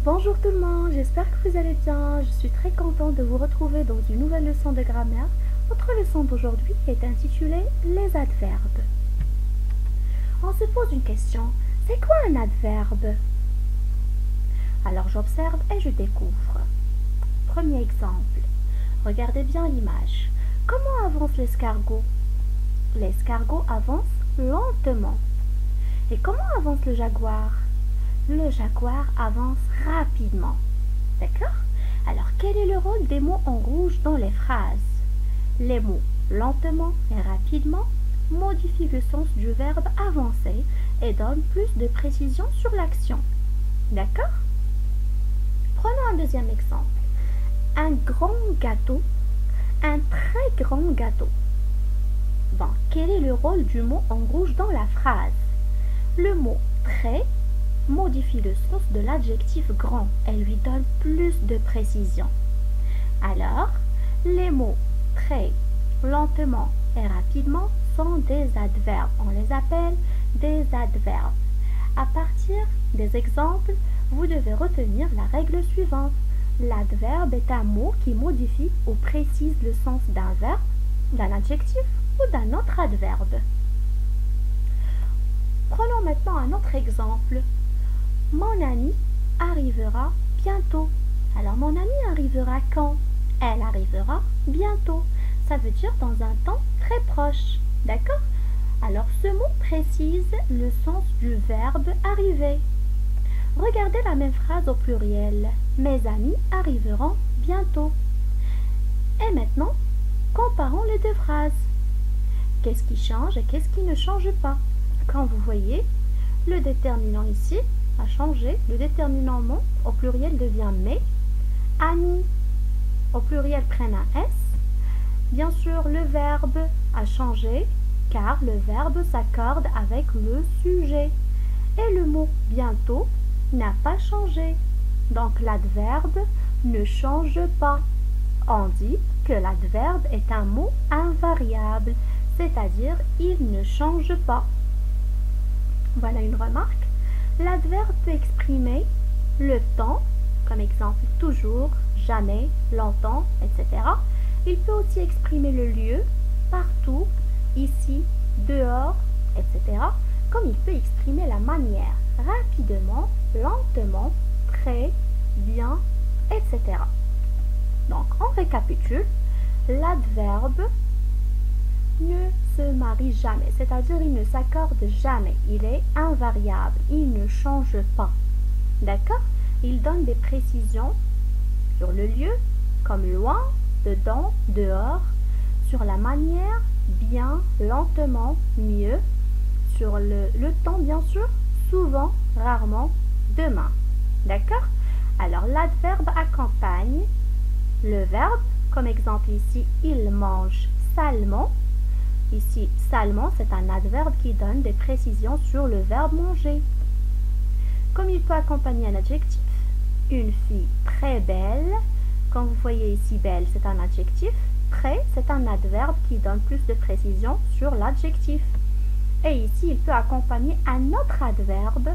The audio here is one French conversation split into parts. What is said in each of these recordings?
Bonjour tout le monde, j'espère que vous allez bien. Je suis très contente de vous retrouver dans une nouvelle leçon de grammaire. Notre leçon d'aujourd'hui est intitulée Les adverbes. On se pose une question, c'est quoi un adverbe? Alors j'observe et je découvre. Premier exemple, regardez bien l'image. Comment avance l'escargot? L'escargot avance lentement. Et comment avance le jaguar? Le jaguar avance rapidement. D'accord? Alors, quel est le rôle des mots en rouge dans les phrases? Les mots lentement et rapidement modifient le sens du verbe avancer et donnent plus de précision sur l'action. D'accord? Prenons un deuxième exemple. Un grand gâteau, un très grand gâteau. Bon, quel est le rôle du mot en rouge dans la phrase? Le mot très modifie le sens de l'adjectif grand et lui donne plus de précision. Alors, les mots très, lentement et rapidement sont des adverbes. On les appelle des adverbes. À partir des exemples, vous devez retenir la règle suivante. L'adverbe est un mot qui modifie ou précise le sens d'un verbe, d'un adjectif ou d'un autre adverbe. Prenons maintenant un autre exemple. Mon ami arrivera bientôt. Alors mon ami arrivera quand? Elle arrivera bientôt. Ça veut dire dans un temps très proche. D'accord? Alors ce mot précise le sens du verbe arriver. Regardez la même phrase au pluriel. Mes amis arriveront bientôt. Et maintenant, comparons les deux phrases. Qu'est-ce qui change et qu'est-ce qui ne change pas? Quand vous voyez, le déterminant ici a changé. Le déterminant mon au pluriel devient mes. Amis au pluriel prennent un S. Bien sûr, le verbe a changé car le verbe s'accorde avec le sujet. Et le mot bientôt n'a pas changé. Donc l'adverbe ne change pas. On dit que l'adverbe est un mot invariable, c'est-à-dire il ne change pas. Voilà une remarque. L'adverbe peut exprimer le temps, comme exemple toujours, jamais, longtemps, etc. Il peut aussi exprimer le lieu, partout, ici, dehors, etc. Comme il peut exprimer la manière, rapidement, lentement, très, bien, etc. Donc, on récapitule. L'adverbe ne se marie jamais, c'est-à-dire il ne s'accorde jamais, il est invariable, il ne change pas. D'accord? Il donne des précisions sur le lieu, comme loin, dedans, dehors, sur la manière, bien, lentement, mieux, sur le temps bien sûr, souvent, rarement, demain. D'accord? Alors l'adverbe accompagne le verbe, comme exemple ici, il mange salement. Ici, salement, c'est un adverbe qui donne des précisions sur le verbe manger. Comme il peut accompagner un adjectif, une fille très belle. Quand vous voyez ici belle, c'est un adjectif. Très, c'est un adverbe qui donne plus de précision sur l'adjectif. Et ici, il peut accompagner un autre adverbe.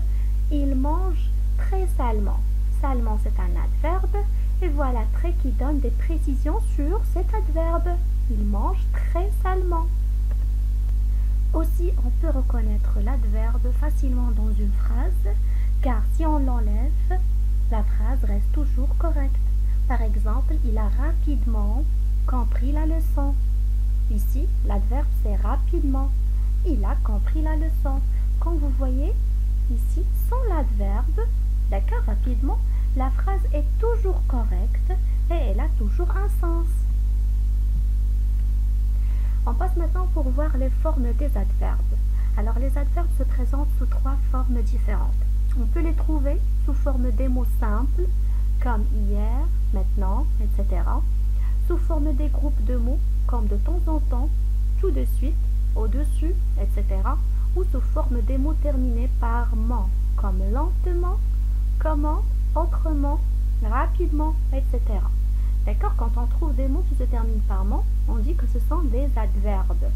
Il mange très salement. Salement, c'est un adverbe. Et voilà très qui donne des précisions sur cet adverbe. Il mange très salement. Aussi, on peut reconnaître l'adverbe facilement dans une phrase, car si on l'enlève, la phrase reste toujours correcte. Par exemple, il a rapidement compris la leçon. Ici, l'adverbe c'est rapidement. Il a compris la leçon. Quand vous voyez, ici, sans l'adverbe, d'accord, rapidement, la phrase est toujours correcte et elle a toujours un sens. On passe maintenant pour voir les formes des adverbes. Alors les adverbes se présentent sous trois formes différentes. On peut les trouver sous forme des mots simples, comme hier, maintenant, etc. Sous forme des groupes de mots, comme de temps en temps, tout de suite, au-dessus, etc. Ou sous forme des mots terminés par ment, comme lentement, comment, autrement, rapidement, etc. D'accord? Quand on trouve des mots qui se terminent par ment, on dit que ce sont des adverbes.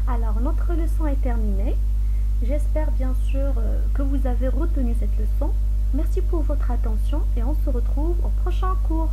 Alors, notre leçon est terminée. J'espère bien sûr que vous avez retenu cette leçon. Merci votre attention et on se retrouve au prochain cours.